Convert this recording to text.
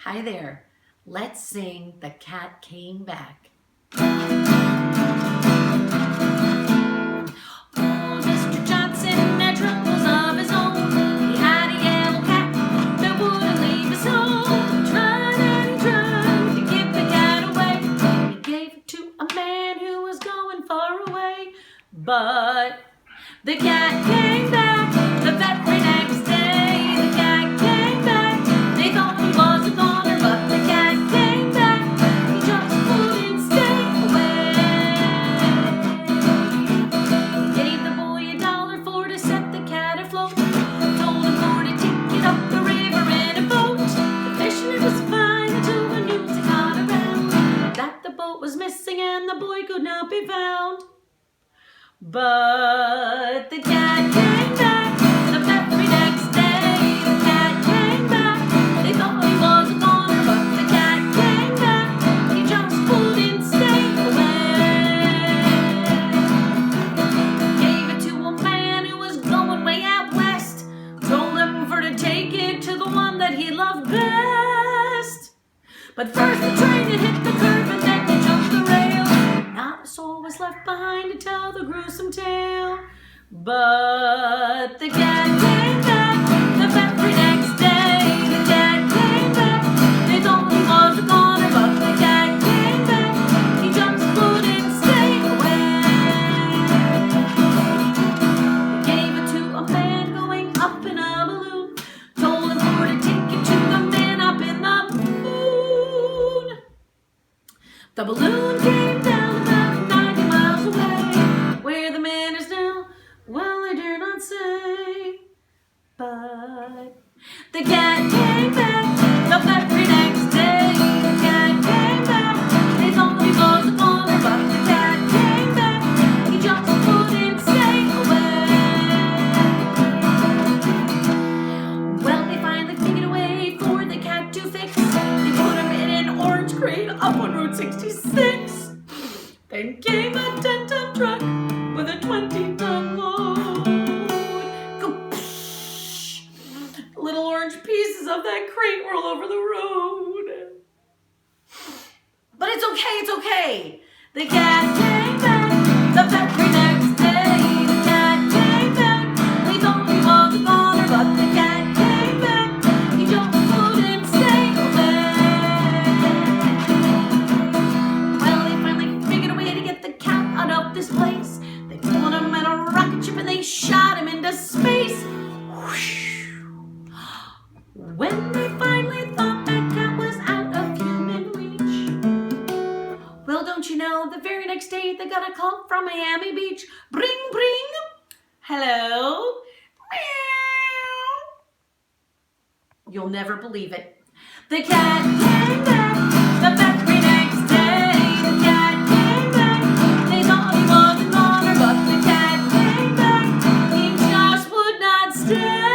Hi there. Let's sing The Cat Came Back. Old Mr. Johnson had troubles of his own. He had a yellow cat that wouldn't leave his home. He tried and he tried to give the cat away. He gave it to a man who was going far away. But the cat came back the very next day. The cat came back. They thought he was a goner, but the cat came back. He just wouldn't stay away. He gave the boy $1 to set the cat afloat. Told him for to take it up the river in a boat. The fishing was fine until the news got around that the boat was missing and the boy could not be found. But the cat came back the very next day. The cat came back. They thought he was a goner, but the cat came back. He just wouldn't stay away. Gave it to a man who was going way out west. Told him for to take it to the one that he loved best. But first the train had hit the curb and then it jumped the rail. Not a soul was left behind to tell the gruesome tale. But the cat came back the very next day. The cat came back. They thought he was a goner, but the cat came back. He just wouldn't stay away. He gave it to a man going up in a balloon. Told him for to take it to the man up in the moon. The balloon came down about 90 miles away. Where the man is now, well, I dare not say. But the cat came back the very next day. The cat came back. They thought he was a goner, but the cat came back. He just wouldn't stay away. Well, they finally figured a way for the cat to fix. They put him in an orange crate up on Route 66. Then came a 10-ton truck with a 20-ton load. Go psh! Little orange pieces of that crate were all over the road. But it's okay, it's okay. The cat came back the very next day. The cat came back. They thought he was a goner, but the cat came back. He just wouldn't stay away. Well, they finally figured a way to get the cat out of this place. They put him in a rocket ship and they shot him into space. When they finally thought that cat was out of human reach, well, don't you know, the very next day they got a call from Miami Beach. Bring, bring. Hello. Meow. You'll never believe it. The cat came back the very next day. The cat came back. They thought he was a goner, but the cat came back. He just would not stay.